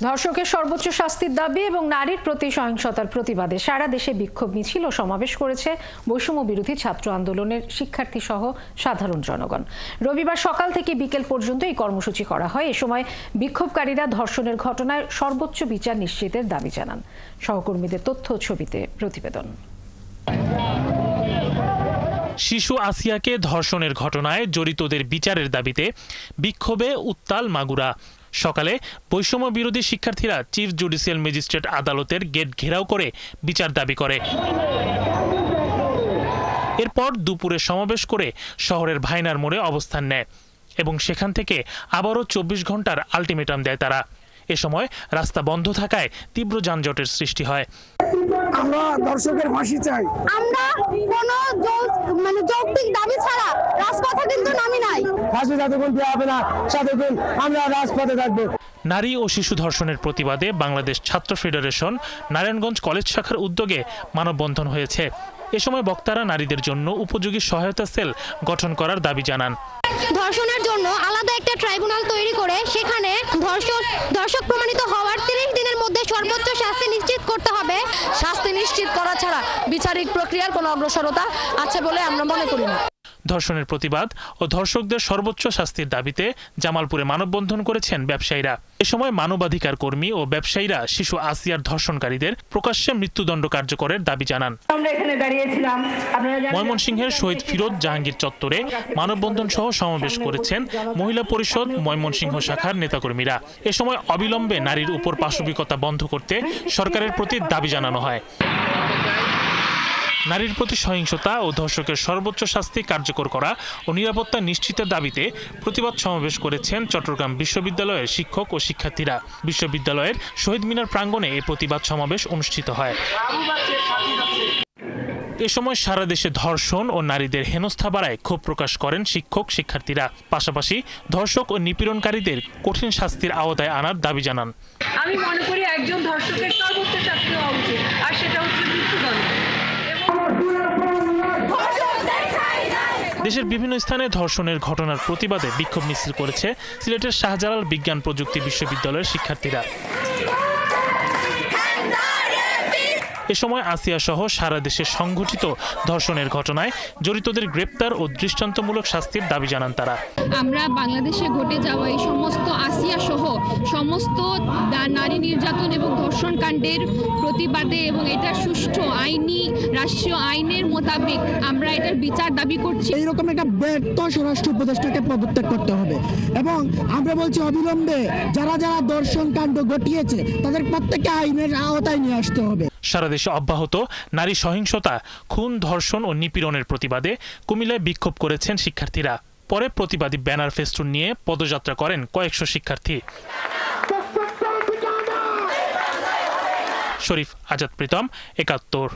ধর্ষকের সর্বোচ্চ শাস্তির দাবি এবং নারীর প্রতি সহিংসতার প্রতিবাদে সারা দেশে বিক্ষোভ মিছিল ও সমাবেশ করেছে বৈষম্য বিরোধী ছাত্র আন্দোলনের শিক্ষার্থী সহ সাধারণ জনগণ। রবিবার সকাল থেকে বিকেল পর্যন্ত এই কর্মসূচি করা হয়। এ সময় বিক্ষোভকারীরা ধর্ষণের ঘটনায় সর্বোচ্চ বিচার নিশ্চিতের দাবি জানান। সহকর্মীদের তথ্য ও ছবিতে প্রতিবেদন। শিশু আসিয়াকে ধর্ষণের ঘটনায় জড়িতদের বিচারের দাবিতে বিক্ষোভে উত্তাল মাগুরা। সকালে বৈষম্য বিরোধী শিক্ষার্থীরা চিফ জুডিশিয়াল ম্যাজিস্ট্রেট আদালতের গেট ঘেরাও করে বিচার দাবি করে। এরপর দুপুরে সমাবেশ করে শহরের ভাইনার মোড়ে অবস্থান নেয় এবং সেখান থেকে আবারও 24 ঘন্টার আলটিমেটাম দেয় তারা। এ সময় রাস্তা বন্ধ থাকায় তীব্র যানজটের সৃষ্টি হয়। আমরা ধর্ষকের ফাঁসি চাই। আমরা কোনো যৌক্তিক দাবি ছাড়া রাজপথে কিন্তু নামি নাই। ফাঁসি যতক্ষণ দেওয়া হবে না ততক্ষণ আমরা রাজপথে থাকবো। নারী ও শিশু ধর্ষণের প্রতিবাদে বাংলাদেশ ছাত্র ফেডারেশন নারায়ণগঞ্জ কলেজ শাখার উদ্যোগে মানববন্ধন হয়েছে। এ সময় বক্তারা নারীদের জন্য উপযোগী সহায়তা সেল গঠন করার দাবি জানান। ধর্ষণের জন্য আলাদা একটা ট্রাইব্যুনাল তৈরি করে সেখানে ধর্ষক প্রমাণিত হওয়ার 30 দিনের মধ্যে সর্বোচ্চ শাস্তি নিশ্চিত করতে হবে। শাস্তি নিশ্চিত করা ছাড়া বিচারিক প্রক্রিয়ার কোনো অগ্রসরতা আছে বলে আমরা মনে করি না। ধর্ষণের প্রতিবাদ ও ধর্ষকদের সর্বোচ্চ শাস্তির দাবিতে জামালপুরে মানববন্ধন করেছেন ব্যবসায়ীরা। এ সময় মানবাধিকার কর্মী ও ব্যবসায়ীরা শিশু আসিয়ার ধর্ষণকারীদের প্রকাশ্যে মৃত্যুদণ্ড কার্যকরের দাবি জানান। ময়মনসিংহের শহীদ ফিরোজ জাহাঙ্গীর চত্বরে মানববন্ধন সহ সমাবেশ করেছেন মহিলা পরিষদ ময়মনসিংহ শাখার নেতাকর্মীরা। এ সময় অবিলম্বে নারীর উপর পাশবিকতা বন্ধ করতে সরকারের প্রতি দাবি জানানো হয়। নারীর প্রতি সহিংসতা ও ধর্ষকের সর্বোচ্চ শাস্তি কার্যকর করা ও নিরাপত্তা নিশ্চিতের দাবিতে প্রতিবাদ সমাবেশ করেছেন চট্টগ্রাম বিশ্ববিদ্যালয়ের শিক্ষক ও শিক্ষার্থীরা। বিশ্ববিদ্যালয়ের শহীদ মিনার প্রাঙ্গণে এই প্রতিবাদ সমাবেশ অনুষ্ঠিত হয়। এ সময় সারা দেশে ধর্ষণ ও নারীদের হেনস্থা বাড়ায় ক্ষোভ প্রকাশ করেন শিক্ষক শিক্ষার্থীরা। পাশাপাশি ধর্ষক ও নিপীড়নকারীদের কঠিন শাস্তির আওতায় আনার দাবি জানান। আমি মনে করি একজন ধর্ষকের সর্বোচ্চ শাস্তি হওয়া উচিত, আর সেটা হচ্ছে মৃত্যুদণ্ড। দেশের বিভিন্ন স্থানে ধর্ষণের ঘটনার প্রতিবাদে বিক্ষোভ মিছিল করেছে সিলেটের শাহজালাল বিজ্ঞান প্রযুক্তি বিশ্ববিদ্যালয়ের শিক্ষার্থীরা। এ সময় আসিয়া সহ সারা দেশে সংঘটিত ধর্ষণের ঘটনায় জড়িতদের গ্রেপ্তার ও দৃষ্টান্তমূলক শাস্তির দাবি জানান তারা। আমরা বাংলাদেশে ঘটে যাওয়া এই সমস্ত আসিয়া সহ সমস্ত নারী নির্যাতন এবং ধর্ষণ কাণ্ডের প্রতিবাদে এবং এটার সুষ্ঠু আইনি রাষ্ট্রীয় আইনের মোতাবেক আমরা এটার বিচার দাবি করছি। এইরকম একটা ব্যর্থ স্বরাষ্ট্র উপদেষ্টাকে পদত্যাগ করতে হবে এবং আমরা বলছি অবিলম্বে যারা যারা ধর্ষণ কাণ্ড ঘটিয়েছে তাদের প্রত্যেককে আইনের আওতায় নিয়ে আসতে হবে। সারা দেশে অব্যাহত নারী সহিংসতা, খুন, ধর্ষণ ও নিপীড়নের প্রতিবাদে কুমিল্লায় বিক্ষোভ করেছেন শিক্ষার্থীরা। পরে প্রতিবাদী ব্যানার ফেস্টুন নিয়ে পদযাত্রা করেন কয়েকশো শিক্ষার্থী। শরীফ আজাদ প্রীতম, ৭১।